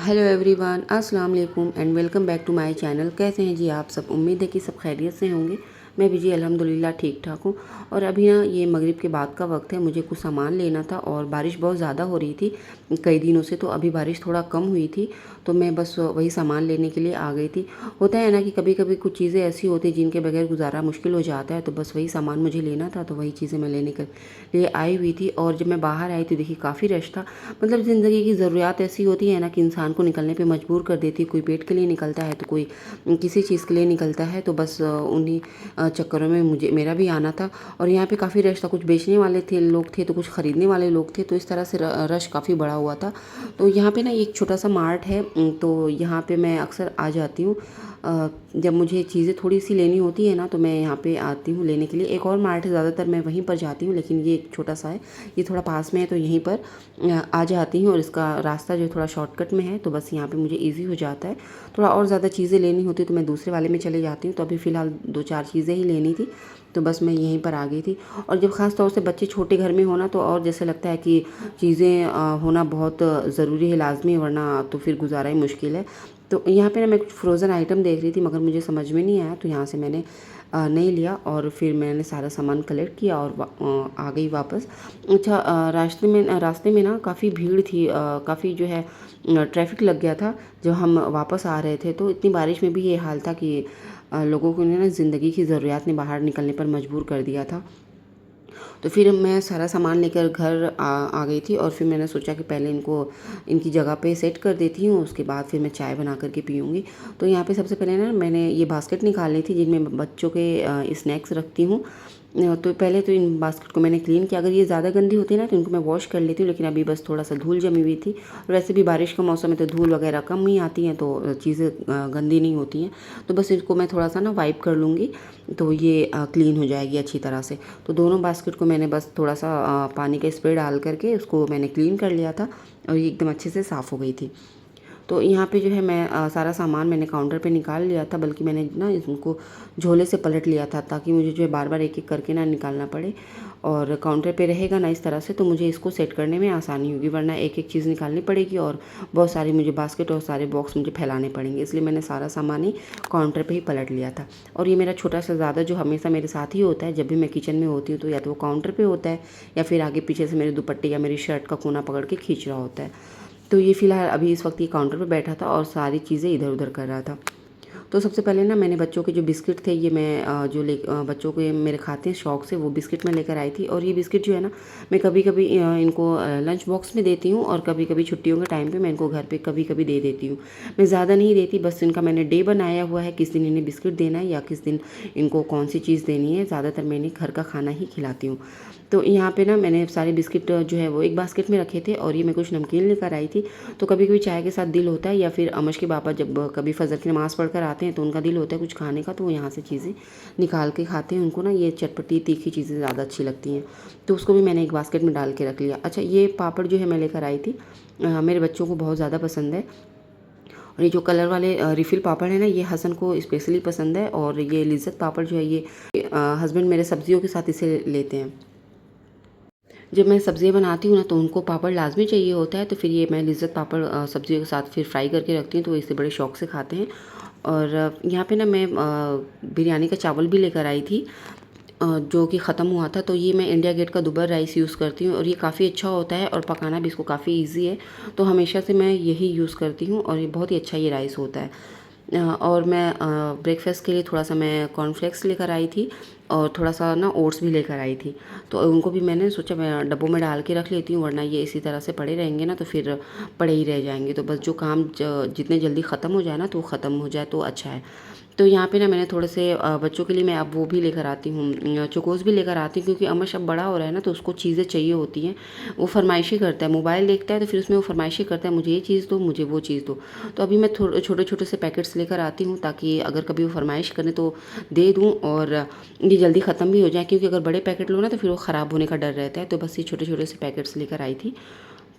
Hello everyone, अस्सलाम वालेकुम and welcome back to my channel. कैसे हैं जी आप सब? उम्मीद है कि सब खैरियत से होंगे। मैं भी जी अल्हम्दुलिल्लाह ठीक ठाक हूँ। और अभी ना ये मगरिब के बाद का वक्त है, मुझे कुछ सामान लेना था और बारिश बहुत ज़्यादा हो रही थी कई दिनों से। तो अभी बारिश थोड़ा कम हुई थी तो मैं बस वही सामान लेने के लिए आ गई थी। होता है ना कि कभी कभी कुछ चीज़ें ऐसी होती हैं जिनके बगैर गुजारा मुश्किल हो जाता है, तो बस वही सामान मुझे लेना था, तो वही चीज़ें मैं लेने के लिए आई हुई थी। और जब मैं बाहर आई तो देखिए काफ़ी रश था। मतलब ज़िंदगी की ज़रूरियात ऐसी होती है ना कि इंसान को निकलने पे मजबूर कर देती है। कोई पेट के लिए निकलता है तो कोई किसी चीज़ के लिए निकलता है। तो बस उन्हीं चक्करों में मुझे मेरा भी आना था। और यहाँ पे काफ़ी रश था, कुछ बेचने वाले थे लोग थे तो कुछ ख़रीदने वाले लोग थे, तो इस तरह से रश काफ़ी बड़ा हुआ था। तो यहाँ पे ना एक छोटा सा मार्ट है, तो यहाँ पे मैं अक्सर आ जाती हूँ। जब मुझे चीज़ें थोड़ी सी लेनी होती है ना तो मैं यहाँ पे आती हूँ लेने के लिए। एक और मार्ट है, ज़्यादातर मैं वहीं पर जाती हूँ, लेकिन ये एक छोटा सा है, ये थोड़ा पास में है तो यहीं पर आ जाती हूँ। और इसका रास्ता जो थोड़ा शॉर्टकट में है तो बस यहाँ पे मुझे ईज़ी हो जाता है। थोड़ा और ज़्यादा चीज़ें लेनी होती तो मैं दूसरे वाले में चले जाती हूँ। तो अभी फ़िलहाल 2-4 चीज़ें ही लेनी थी तो बस मैं यहीं पर आ गई थी। और जब ख़ास तौर से बच्चे छोटे घर में होना तो और जैसे लगता है कि चीज़ें होना बहुत ज़रूरी है, लाज़मी है, वरना तो फिर गुज़ारा ही मुश्किल है। तो यहाँ पे ना मैं कुछ फ्रोज़न आइटम देख रही थी मगर मुझे समझ में नहीं आया, तो यहाँ से मैंने नहीं लिया और फिर मैंने सारा सामान कलेक्ट किया और आ गई वापस। अच्छा, रास्ते में ना काफ़ी भीड़ थी, काफ़ी जो है ट्रैफिक लग गया था जब हम वापस आ रहे थे। तो इतनी बारिश में भी ये हाल था कि लोगों को ना ज़िंदगी की ज़रूरियात ने बाहर निकलने पर मजबूर कर दिया था। तो फिर मैं सारा सामान लेकर घर आ गई थी और फिर मैंने सोचा कि पहले इनको इनकी जगह पे सेट कर देती हूँ, उसके बाद फिर मैं चाय बना कर के पीऊँगी। तो यहाँ पे सबसे पहले ना मैंने ये बास्केट निकाल ली थी जिनमें बच्चों के स्नैक्स रखती हूँ। तो पहले तो इन बास्केट को मैंने क्लीन किया। अगर ये ज़्यादा गंदी होती है ना तो इनको मैं वॉश कर लेती हूँ, लेकिन अभी बस थोड़ा सा धूल जमी हुई थी। और वैसे भी बारिश का मौसम है तो धूल वगैरह कम ही आती हैं, तो चीज़ें गंदी नहीं होती हैं। तो बस इसको मैं थोड़ा सा ना वाइप कर लूँगी तो ये क्लीन हो जाएगी अच्छी तरह से। तो दोनों बास्केट को मैंने बस थोड़ा सा पानी का स्प्रे डाल करके उसको मैंने क्लीन कर लिया था और ये एकदम अच्छे से साफ़ हो गई थी। तो यहाँ पे जो है मैं सारा सामान मैंने काउंटर पे निकाल लिया था, बल्कि मैंने ना इनको झोले से पलट लिया था ताकि मुझे जो है बार बार एक एक करके ना निकालना पड़े। और काउंटर पे रहेगा ना इस तरह से तो मुझे इसको सेट करने में आसानी होगी, वरना एक एक चीज़ निकालनी पड़ेगी और बहुत सारी मुझे बास्केट और सारे बॉक्स मुझे फैलाने पड़ेंगे। इसलिए मैंने सारा सामान ही काउंटर पे ही पलट लिया था। और ये मेरा छोटा शहज़ादा जो हमेशा मेरे साथ ही होता है, जब भी मैं किचन में होती हूँ तो या तो वो काउंटर पे होता है या फिर आगे पीछे से मेरे दुपट्टे या मेरी शर्ट का कोना पकड़ के खींच रहा होता है। तो ये फ़िलहाल अभी इस वक्त ये काउंटर पे बैठा था और सारी चीज़ें इधर-उधर कर रहा था। तो सबसे पहले ना मैंने बच्चों के जो बिस्किट थे ये मैं बच्चों के मेरे खाते हैं शौक से, वो बिस्किट मैं लेकर आई थी। और ये बिस्किट जो है ना मैं कभी-कभी इनको लंच बॉक्स में देती हूँ और कभी-कभी छुट्टियों के टाइम पे मैं इनको घर पे कभी-कभी दे देती हूँ। मैं ज़्यादा नहीं देती, बस इनका मैंने डे बनाया हुआ है, किस दिन इन्हें बिस्किट देना है या किस दिन इनको कौन-सी चीज़ देनी है। ज़्यादातर मैं इन्हें घर का खाना ही खिलाती हूँ। तो यहाँ पे ना मैंने सारे बिस्किट जो है वो एक बास्केट में रखे थे और ये मैं कुछ नमकीन लेकर आई थी। तो कभी-कभी चाय के साथ दिल होता है या फिर अमश के पापा जब कभी फ़जर की नमाज़ पढ़कर आते हैं तो उनका दिल होता है कुछ खाने का, तो वो यहाँ से चीज़ें निकाल के खाते हैं। उनको ना ये चटपटी तीखी चीज़ें ज़्यादा अच्छी लगती हैं, तो उसको भी मैंने एक बास्केट में डाल के रख लिया। अच्छा, ये पापड़ जो है मैं लेकर आई थी, मेरे बच्चों को बहुत ज़्यादा पसंद है। और ये जो कलर वाले रिफ़िल पापड़ है ना ये हसन को स्पेशली पसंद है। और ये लिज़्ज़त पापड़ जो है ये हस्बैंड मेरे सब्जियों के साथ इसे लेते हैं। जब मैं सब्ज़ियाँ बनाती हूँ ना तो उनको पापड़ लाज़मी चाहिए होता है, तो फिर ये मैं लिज़्ज़त पापड़ सब्ज़ियों के साथ फिर फ्राई करके रखती हूँ, तो इसे बड़े शौक से खाते हैं। और यहाँ पे ना मैं बिरयानी का चावल भी लेकर आई थी जो कि ख़त्म हुआ था। तो ये मैं इंडिया गेट का दुबर राइस यूज़ करती हूँ और ये काफ़ी अच्छा होता है और पकाना भी इसको काफ़ी ईज़ी है। तो हमेशा से मैं यही यूज़ करती हूँ और ये बहुत ही अच्छा ये राइस होता है। और मैं ब्रेकफ़ास्ट के लिए थोड़ा-सा मैं कॉर्नफ्लेक्स लेकर आई थी और थोड़ा-सा ना ओट्स भी लेकर आई थी। तो उनको भी मैंने सोचा मैं डब्बों में डाल के रख लेती हूँ, वरना ये इसी तरह से पड़े रहेंगे ना तो फिर पड़े ही रह जाएँगे। तो बस जो काम जितने जल्दी ख़त्म हो जाए ना तो वो ख़त्म हो जाए तो अच्छा है। तो यहाँ पे ना मैंने थोड़े से बच्चों के लिए मैं अब वो भी लेकर आती हूँ, चोकोज़ भी लेकर आती हूँ, क्योंकि अमश अब बड़ा हो रहा है ना तो उसको चीज़ें चाहिए होती हैं। वो फ़रमाइशी करता है, मोबाइल देखता है तो फिर उसमें वो फ़रमाइशी करता है मुझे ये चीज़ दो, मुझे वो चीज़ दो। तो अभी मैं छोटे-छोटे से पैकेट्स लेकर आती हूँ ताकि अगर कभी वो फ़रमाइश करें तो दे दूँ और ये जल्दी ख़त्म भी हो जाए, क्योंकि अगर बड़े पैकेट लो ना तो फिर वो ख़राब होने का डर रहता है। तो बस ये छोटे-छोटे से पैकेट्स लेकर आई थी।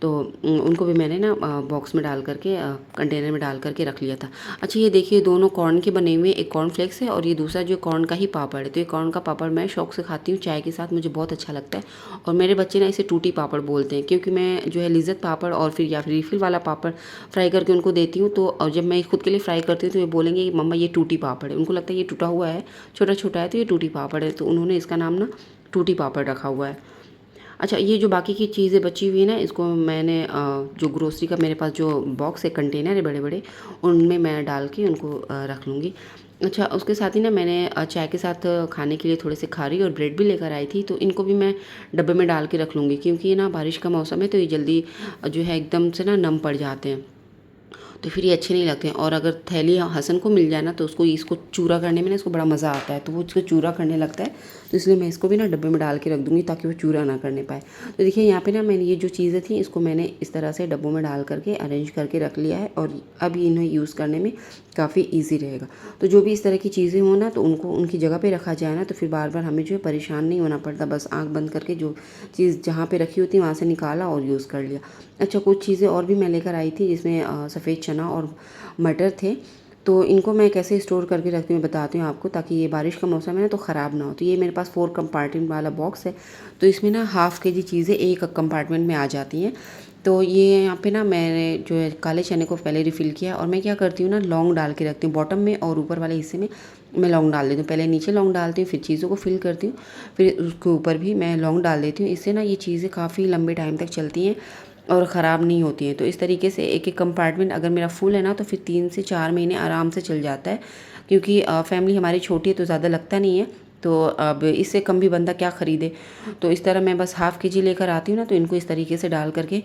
तो उनको भी मैंने ना बॉक्स में डाल करके कंटेनर में डाल करके रख लिया था। अच्छा ये देखिए दोनों कॉर्न के बने हुए, एक कॉर्न फ्लेक्स है और ये दूसरा जो कॉर्न का ही पापड़ है। तो ये कॉर्न का पापड़ मैं शौक से खाती हूँ चाय के साथ, मुझे बहुत अच्छा लगता है। और मेरे बच्चे ना इसे टूटी पापड़ बोलते हैं, क्योंकि मैं जो है लिज्जत पापड़ और फिर या फिर रिफिल वाला पापड़ फ्राई करके उनको देती हूँ। तो और जब मैं खुद के लिए फ्राई करती हूँ तो ये बोलेंगे कि मम्मा ये टूटी पापड़ है। उनको लगता है ये टूटा हुआ है, छोटा छोटा है, तो ये टूटी पापड़ है। तो उन्होंने इसका नाम ना टूटी पापड़ रखा हुआ है। अच्छा ये जो बाकी की चीज़ें बची हुई है ना, इसको मैंने जो ग्रोसरी का मेरे पास जो बॉक्स है, कंटेनर है बड़े बड़े, उनमें मैं डाल के उनको रख लूँगी। अच्छा उसके साथ ही ना मैंने चाय के साथ खाने के लिए थोड़े से खारी और ब्रेड भी लेकर आई थी। तो इनको भी मैं डब्बे में डाल के रख लूँगी, क्योंकि ये ना बारिश का मौसम है तो ये जल्दी जो है एकदम से ना नम पड़ जाते हैं, तो फिर ये अच्छे नहीं लगते हैं। और अगर थैली हसन को मिल जाए ना तो उसको इसको चूरा करने में ना इसको बड़ा मज़ा आता है, तो वो इसको चूरा करने लगता है। तो इसलिए मैं इसको भी ना डब्बे में डाल के रख दूँगी ताकि वो चूरा ना करने पाए। तो देखिए यहाँ पे ना मैंने ये जो चीज़ें थी इसको मैंने इस तरह से डब्बों में डाल करके अरेंज करके रख लिया है, और अब इन्हें यूज़ करने में काफ़ी ईजी रहेगा। तो जो भी इस तरह की चीज़ें हों ना तो उनको उनकी जगह पे रखा जाए ना, तो फिर बार बार हमें जो है परेशान नहीं होना पड़ता। बस आँख बंद करके जो चीज़ जहाँ पे रखी होती है वहाँ से निकाला और यूज़ कर लिया। अच्छा कुछ चीज़ें और भी मैं लेकर आई थी, जिसमें सफ़ेद चना और मटर थे। तो इनको मैं कैसे स्टोर करके रखती हूँ बताती हूँ आपको, ताकि ये बारिश का मौसम है ना तो ख़राब ना हो। तो ये मेरे पास 4 कंपार्टमेंट वाला बॉक्स है, तो इसमें ना हाफ़ केजी चीज़ें एक कंपार्टमेंट में आ जाती हैं। तो ये यहाँ पे ना मैंने जो है काले चने को पहले रिफ़िल किया, और मैं क्या करती हूँ ना लौंग डाल के रखती हूँ बॉटम में, और ऊपर वाले हिस्से में मैं लौंग डाल देती हूँ। पहले नीचे लौंग डालती हूँ, फिर चीज़ों को फिल करती हूँ, फिर उसके ऊपर भी मैं लौंग डाल देती हूँ। इससे ना ये चीज़ें काफ़ी लंबे टाइम तक चलती हैं और ख़राब नहीं होती हैं। तो इस तरीके से एक एक कंपार्टमेंट अगर मेरा फुल है ना तो फिर 3 से 4 महीने आराम से चल जाता है, क्योंकि फैमिली हमारी छोटी है तो ज़्यादा लगता नहीं है। तो अब इससे कम भी बंदा क्या ख़रीदे। तो इस तरह मैं बस हाफ़ केजी लेकर आती हूँ ना, तो इनको इस तरीके से डाल करके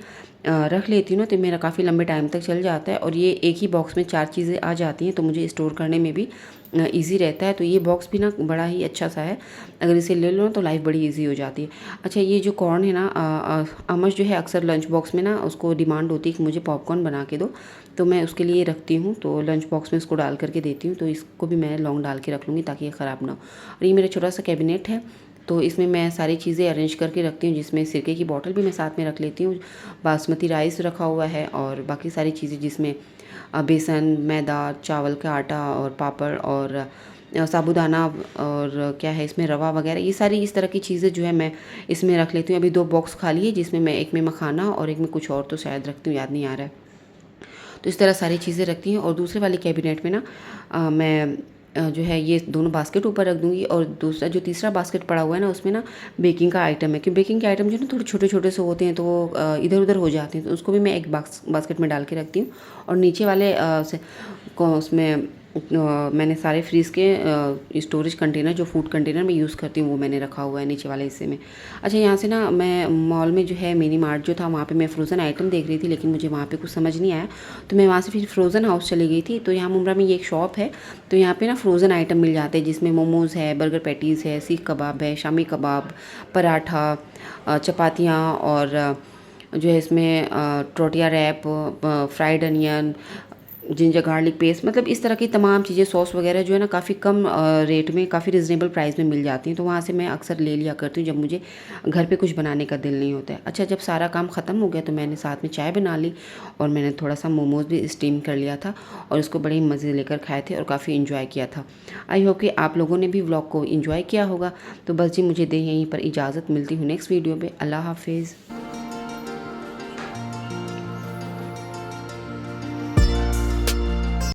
रख लेती हूँ ना, तो मेरा काफ़ी लंबे टाइम तक चल जाता है। और ये एक ही बॉक्स में 4 चीज़ें आ जाती हैं, तो मुझे स्टोर करने में भी ईज़ी रहता है। तो ये बॉक्स भी ना बड़ा ही अच्छा सा है, अगर इसे ले लो ना तो लाइफ बड़ी ईज़ी हो जाती है। अच्छा ये जो कॉर्न है ना, अमश जो है अक्सर लंच बॉक्स में ना उसको डिमांड होती है कि मुझे पॉपकॉर्न बना के दो, तो मैं उसके लिए रखती हूँ। तो लंच बॉक्स में इसको डाल करके देती हूँ, तो इसको भी मैं लौंग डाल के रख लूँगी ताकि ये ख़राब ना हो। और ये मेरा छोटा सा कैबिनेट है, तो इसमें मैं सारी चीज़ें अरेंज करके रखती हूँ, जिसमें सिरके की बॉटल भी मैं साथ में रख लेती हूँ, बासमती राइस रखा हुआ है, और बाकी सारी चीज़ें जिसमें बेसन, मैदा, चावल का आटा और पापड़ और साबूदाना, और क्या है इसमें रवा वगैरह, ये सारी इस तरह की चीज़ें जो है मैं इसमें रख लेती हूँ। अभी 2 बॉक्स खाली है, जिसमें मैं एक में मखाना और एक में कुछ और तो शायद रखती हूँ, याद नहीं आ रहा है। तो इस तरह सारी चीज़ें रखती हैं। और दूसरे वाले कैबिनेट में ना मैं जो है ये दोनों बास्केट ऊपर रख दूँगी, और दूसरा जो तीसरा बास्केट पड़ा हुआ है ना उसमें ना बेकिंग का आइटम है, क्योंकि बेकिंग के आइटम जो है ना थोड़े छोटे-छोटे से होते हैं, तो वो इधर-उधर हो जाते हैं, तो उसको भी मैं एक बास्केट में डाल के रखती हूँ। और नीचे वाले से को उसमें मैंने सारे फ्रीज़ के स्टोरेज कंटेनर जो फूड कंटेनर मैं यूज़ करती हूँ वो मैंने रखा हुआ है नीचे वाले हिस्से में। अच्छा यहाँ से ना मैं मॉल में जो है मिनी मार्ट जो था वहाँ पे मैं फ़्रोज़न आइटम देख रही थी, लेकिन मुझे वहाँ पे कुछ समझ नहीं आया, तो मैं वहाँ से फिर फ्रोज़न हाउस चली गई थी। तो यहाँ मुंब्रा में ये एक शॉप है, तो यहाँ पे ना फ़्रोज़न आइटम मिल जाते हैं, जिसमें मोमोज़ है, बर्गर पैटीज़ है, सीख कबाब है, शामी कबाब, पराठा, चपातियाँ, और जो है इसमें टोटिया wrap, fried onion, ginger garlic paste, मतलब इस तरह की तमाम चीज़ें, सॉस वगैरह जो है ना काफ़ी कम रेट में, काफ़ी रिजनेबल प्राइस में मिल जाती हैं। तो वहाँ से मैं अक्सर ले लिया करती हूँ जब मुझे घर पे कुछ बनाने का दिल नहीं होता है। अच्छा जब सारा काम ख़त्म हो गया तो मैंने साथ में चाय बना ली, और मैंने थोड़ा सा मोमोज़ भी स्टीम कर लिया था, और उसको बड़े मज़े लेकर खाए थे और काफ़ी इन्जॉय किया था। आई होप कि आप लोगों ने भी व्लॉग को इन्जॉय किया होगा। तो बस जी मुझे दे यहीं पर इजाज़त, मिलती हूँ नेक्स्ट वीडियो पर। अल्लाह हाफिज़।